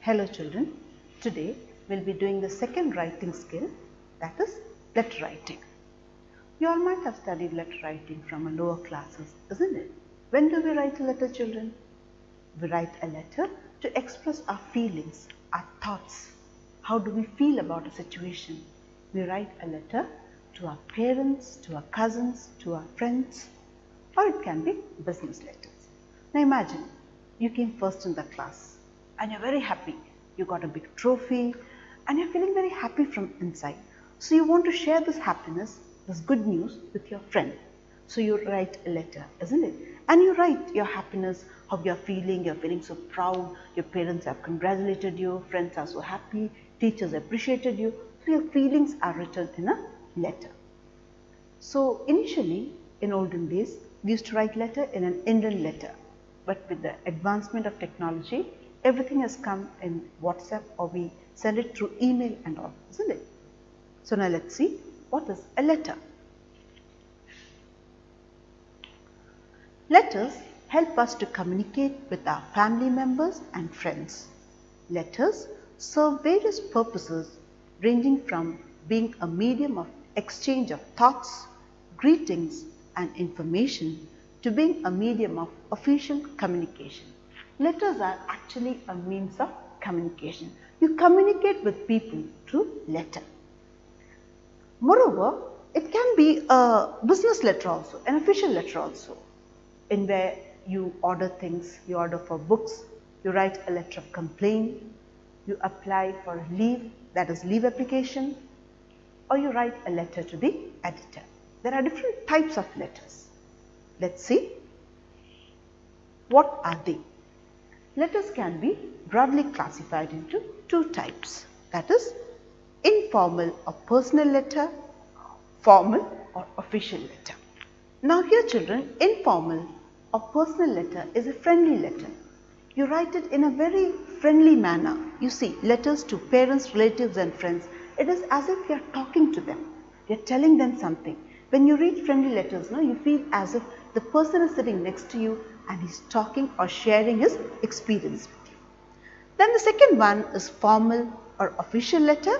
Hello children, today we will be doing the second writing skill, that is letter writing. You all might have studied letter writing from a lower classes, isn't it? When do we write a letter, children? We write a letter to express our feelings, our thoughts. How do we feel about a situation? We write a letter to our parents, to our cousins, to our friends, or it can be business letters. Now imagine you came first in the class and you're very happy. You got a big trophy and you're feeling very happy from inside. So you want to share this happiness, this good news with your friend. So you write a letter, isn't it? And you write your happiness, how you're feeling so proud, your parents have congratulated you, friends are so happy, teachers appreciated you. So your feelings are written in a letter. So initially, in olden days, we used to write letter in an Indian letter. But with the advancement of technology, everything has come in WhatsApp, or we send it through email and all, isn't it? So now let's see what is a letter. Letters help us to communicate with our family members and friends. Letters serve various purposes ranging from being a medium of exchange of thoughts, greetings and information to being a medium of official communication. Letters are actually a means of communication. You communicate with people through letter. Moreover, it can be a business letter also, an official letter also, in where you order things, you order for books, you write a letter of complaint, you apply for a leave, that is leave application, or you write a letter to the editor. There are different types of letters. Let's see. What are they? Letters can be broadly classified into two types, that is informal or personal letter, formal or official letter. Now here children, informal or personal letter is a friendly letter. You write it in a very friendly manner. You see, letters to parents, relatives and friends, it is as if you are talking to them. You are telling them something. When you read friendly letters, you feel as if the person is sitting next to you and he's talking or sharing his experience with you. Then the second one is formal or official letter,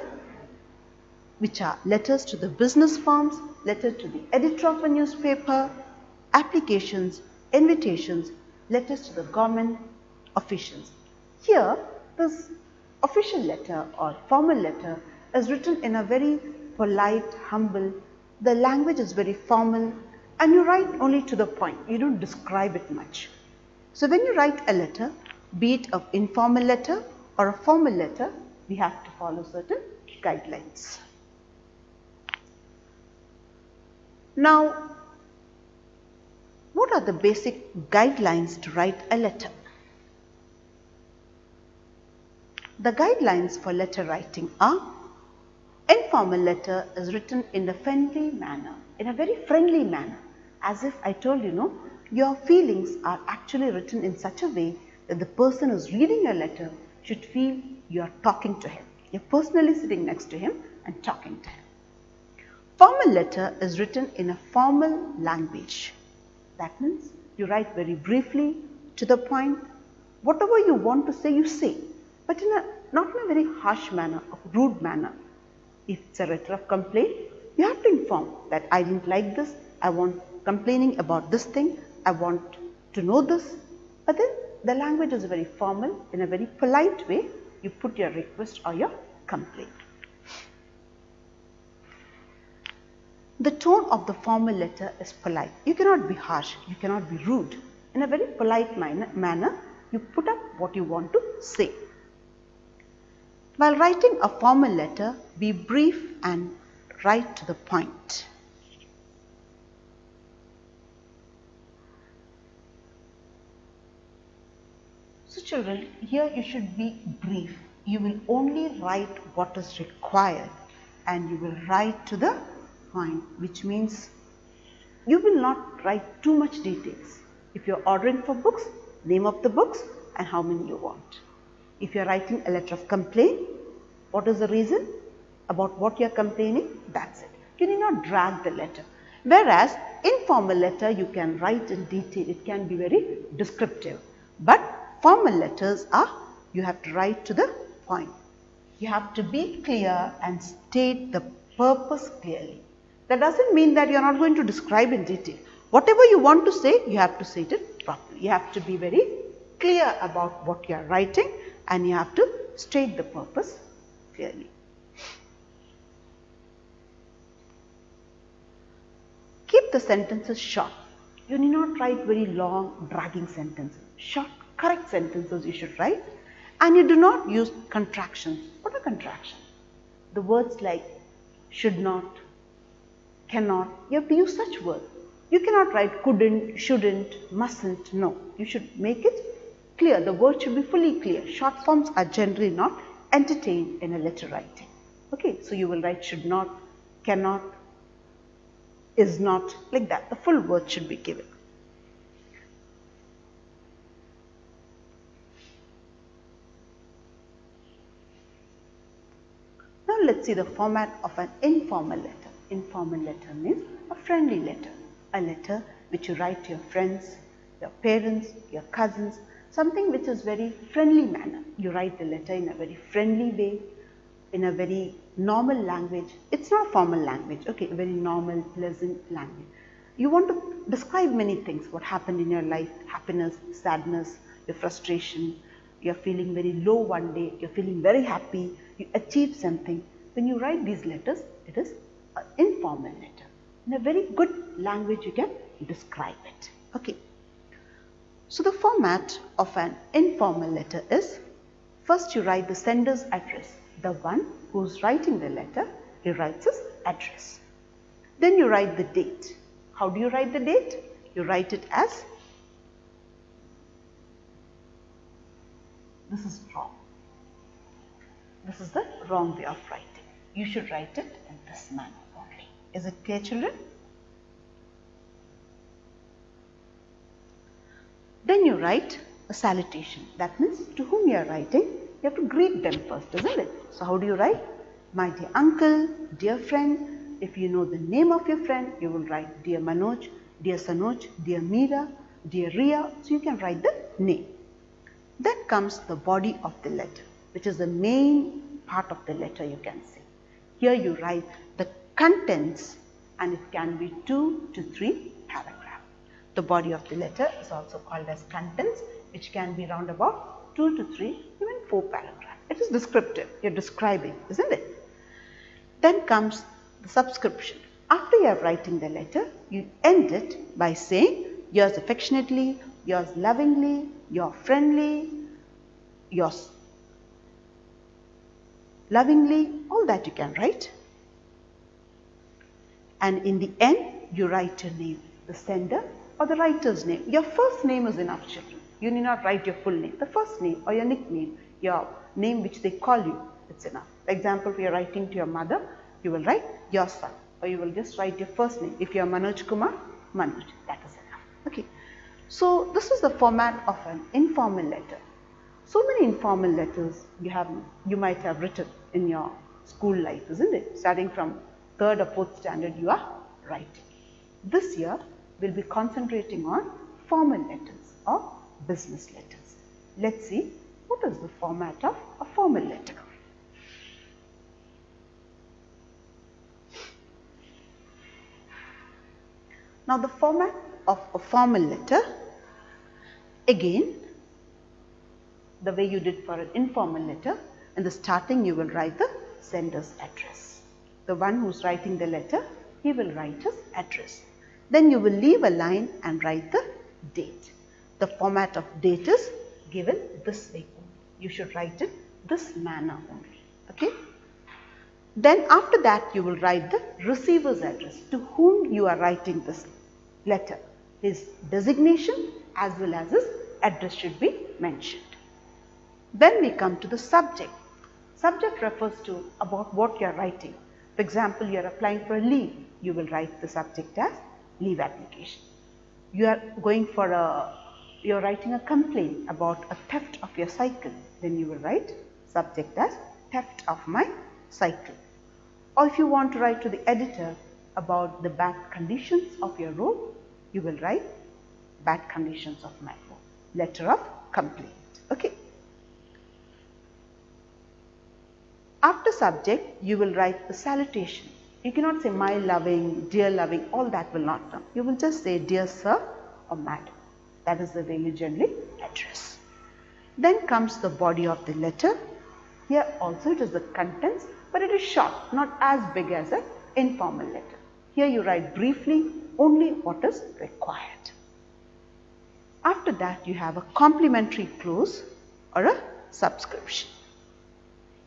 which are letters to the business firms, letter to the editor of a newspaper, applications, invitations, letters to the government officials. Here, this official letter or formal letter is written in a very polite, humble, the language is very formal, and you write only to the point. You don't describe it much. So when you write a letter, be it an informal letter or a formal letter, we have to follow certain guidelines. Now, what are the basic guidelines to write a letter? The guidelines for letter writing are: informal letter is written in a friendly manner, in a very friendly manner, as if I told you, your feelings are actually written in such a way that the person who's reading your letter should feel you are talking to him. You're personally sitting next to him and talking to him. Formal letter is written in a formal language. That means you write very briefly, to the point. Whatever you want to say, you say, but not in a very harsh manner, or rude manner. If it's a letter of complaint, you have to inform that I didn't like this, I want complaining about this thing, I want to know this. But then the language is very formal, in a very polite way, you put your request or your complaint. The tone of the formal letter is polite. You cannot be harsh, you cannot be rude. In a very polite manner, you put up what you want to say. While writing a formal letter, be brief and write to the point. So children, here you should be brief. You will only write what is required and you will write to the point, which means you will not write too much details. If you are ordering for books, name of the books and how many you want. If you are writing a letter of complaint, what is the reason? About what you are complaining, that's it. You need not drag the letter. Whereas informal letter you can write in detail, it can be very descriptive. But formal letters are You have to write to the point. You have to be clear and state the purpose clearly. That doesn't mean that you are not going to describe in detail. Whatever you want to say, you have to say it properly. You have to be very clear about what you are writing, and you have to state the purpose clearly. Keep the sentences short. You need not write very long, dragging sentences. Short, correct sentences you should write. And you do not use contractions. What are contractions? The words like should not, cannot. You have to use such words. You cannot write couldn't, shouldn't, mustn't. No. You should make it clear. The word should be fully clear. Short forms are generally not entertained in a letter writing. Okay, so you will write should not, cannot, is not, like that. The full word should be given. Now let's see the format of an informal letter. Informal letter means a friendly letter. A letter which you write to your friends, your parents, your cousins, something which is very friendly manner. You write the letter in a very friendly way, in a very normal language. It's not formal language, okay, a very normal, pleasant language. You want to describe many things, what happened in your life, happiness, sadness, your frustration, you're feeling very low one day, you're feeling very happy, you achieved something. When you write these letters, it is an informal letter. In a very good language, you can describe it. Okay. So the format of an informal letter is, first you write the sender's address. The one who is writing the letter, he writes his address. Then you write the date. How do you write the date? You write it as, this is wrong. This is the wrong way of writing. You should write it in this manner only. Is it clear, children? Then you write a salutation. That means to whom you are writing, you have to greet them first, isn't it? So how do you write? My dear uncle, dear friend. If you know the name of your friend, you will write dear Manoj, dear Sanoj, dear Meera, dear Ria. So you can write the name. Then comes the body of the letter, which is the main part of the letter, you can say. Here you write the contents, and it can be 2 to 3 paragraphs. The body of the letter is also called as contents, which can be round about 2 to 3, even 4 paragraphs. It is descriptive. You are describing, isn't it? Then comes the subscription. After you are writing the letter, you end it by saying yours affectionately, yours lovingly, your friendly, yours lovingly, all that you can write. And in the end, you write your name, the sender or the writer's name. Your first name is enough, children. You need not write your full name. The first name or your nickname, your name which they call you, it's enough. For example, if you are writing to your mother, you will write your son, or you will just write your first name. If you are Manoj Kumar, Manoj, that is enough. Okay. So this is the format of an informal letter. So many informal letters you might have written in your school life, isn't it? Starting from 3rd or 4th standard, you are writing. This year, we'll be concentrating on formal letters or business letters. Let's see what is the format of a formal letter. Now the format of a formal letter, again, the way you did for an informal letter, in the starting you will write the sender's address. The one who's writing the letter, he will write his address. Then you will leave a line and write the date. The format of date is given this way only. You should write it this manner only. Okay? Then after that you will write the receiver's address, to whom you are writing this letter. His designation as well as his address should be mentioned. Then we come to the subject. Subject refers to about what you are writing. For example, you are applying for a leave. You will write the subject as leave application. You are you are writing a complaint about a theft of your cycle. Then you will write subject as theft of my cycle. Or if you want to write to the editor about the bad conditions of your road, you will write bad conditions of my road. Letter of complaint. Okay. After subject, you will write the salutation. You cannot say my loving, dear loving, all that will not come. You will just say dear sir or madam. That is the way you generally address. Then comes the body of the letter. Here also it is the contents, but it is short, not as big as an informal letter. Here you write briefly only what is required. After that you have a complimentary close or a subscription.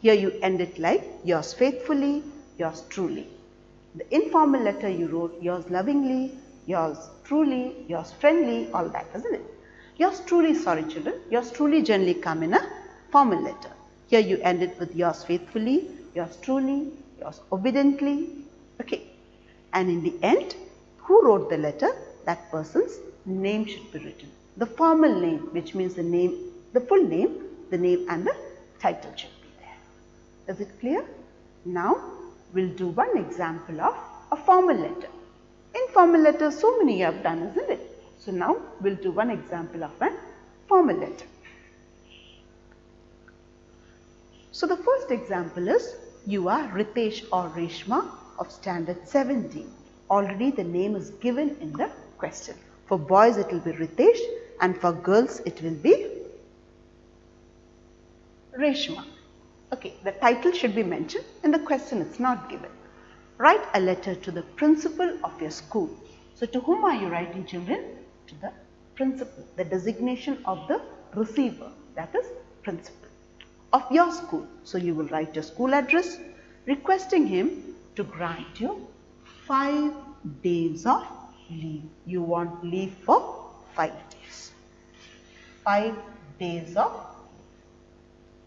Here you end it like yours faithfully, yours truly. The informal letter you wrote yours lovingly, yours truly, yours friendly, all that, isn't it? Yours truly, sorry children, yours truly generally come in a formal letter. Here you end it with yours faithfully, yours truly, yours obediently. Okay. And in the end, who wrote the letter? That person's name should be written. The formal name, which means the name, the full name, the name and the title should be there. Is it clear? Now, we'll do one example of a formal letter. Informal letters, so many you have done, isn't it? So now, we'll do one example of a formal letter. So the first example is, you are Ritesh or Reshma of standard 17. Already the name is given in the question. For boys it will be Ritesh and for girls it will be Reshma. Okay, the title should be mentioned. In the question it's not given. Write a letter to the principal of your school. So to whom are you writing, children? To the principal, the designation of the receiver, that is principal of your school. So you will write your school address requesting him to grant you 5 days of leave. You want leave for 5 days. 5 days of leave.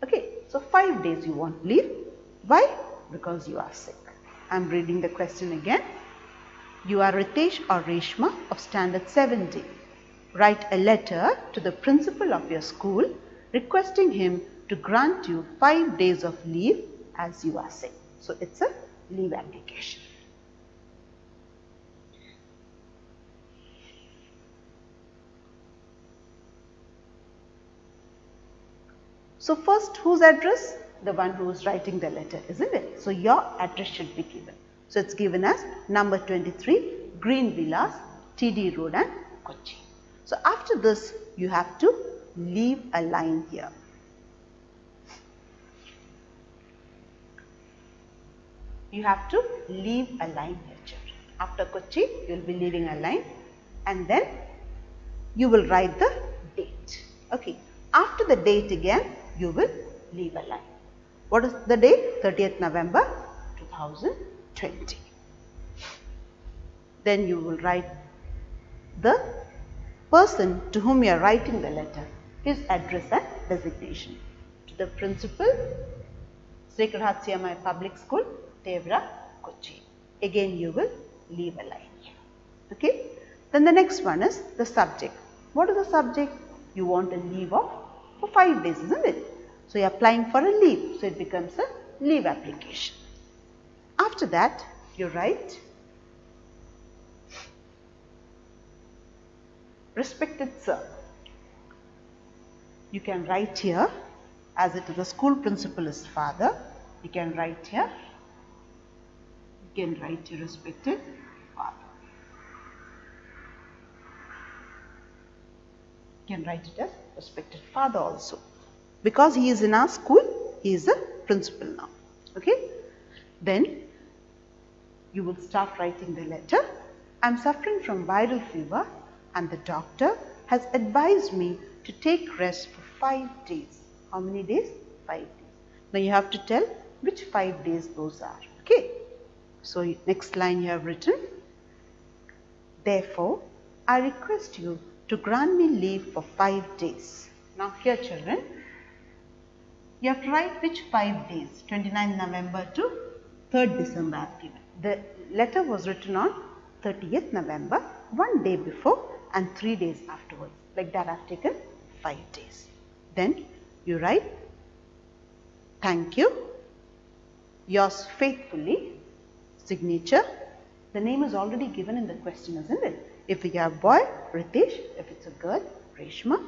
Okay, so 5 days you want leave. Why? Because you are sick. I am reading the question again. You are Ritesh or Reshma of standard 17. Write a letter to the principal of your school requesting him to grant you 5 days of leave as you are sick. So it's a leave application. So first, whose address? The one who is writing the letter, isn't it? So your address should be given. So it's given as number 23, Green Villas, TD Road and Kochi. So after this, you have to leave a line here. You have to leave a line here, children. After Kochi, you will be leaving a line and then you will write the date. Okay. After the date again, you will leave a line. What is the date? 30th November 2020. Then you will write the person to whom you are writing the letter, his address and designation. To the principal, Sacred Heart CMI Public School, Tevra, Kochi. Again you will leave a line here. Okay. Then the next one is the subject. What is the subject? You want a leave of for 5 days, isn't it? So you are applying for a leave. So it becomes a leave application. After that, you write, respected sir. You can write here, as it is the school principal is father. You can write here. You can write your respected father. You can write it as respected father also. Because he is in our school, he is the principal now. Okay. Then you will start writing the letter. I am suffering from viral fever and the doctor has advised me to take rest for 5 days. How many days? 5 days. Now you have to tell which 5 days those are. Okay. So next line you have written, therefore I request you to grant me leave for 5 days. Now here children, you have to write which 5 days, 29th November to 3rd December I have given. The letter was written on 30th November, 1 day before and 3 days afterwards. Like that I have taken 5 days. Then you write, thank you, yours faithfully, signature. The name is already given in the question, isn't it? If you have boy, Ritesh. If it's a girl, Reshma.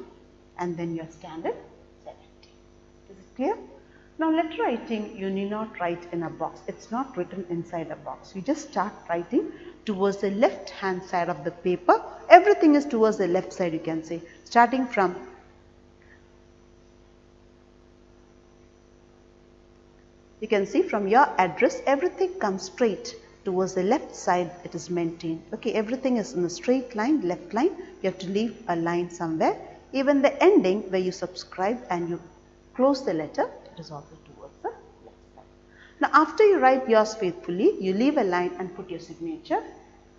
And then your standard 70. Is it clear? Now letter writing, you need not write in a box. It's not written inside a box. You just start writing towards the left hand side of the paper. Everything is towards the left side, you can say. Starting from you can see from your address, everything comes straight towards the left side. It is maintained. Okay, everything is in a straight line, left line. You have to leave a line somewhere. Even the ending where you subscribe and you close the letter, it is also towards the left side. Now after you write yours faithfully, you leave a line and put your signature.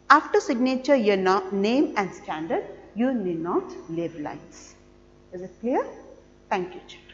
After signature, your name and standard, you need not leave lines. Is it clear? Thank you, children.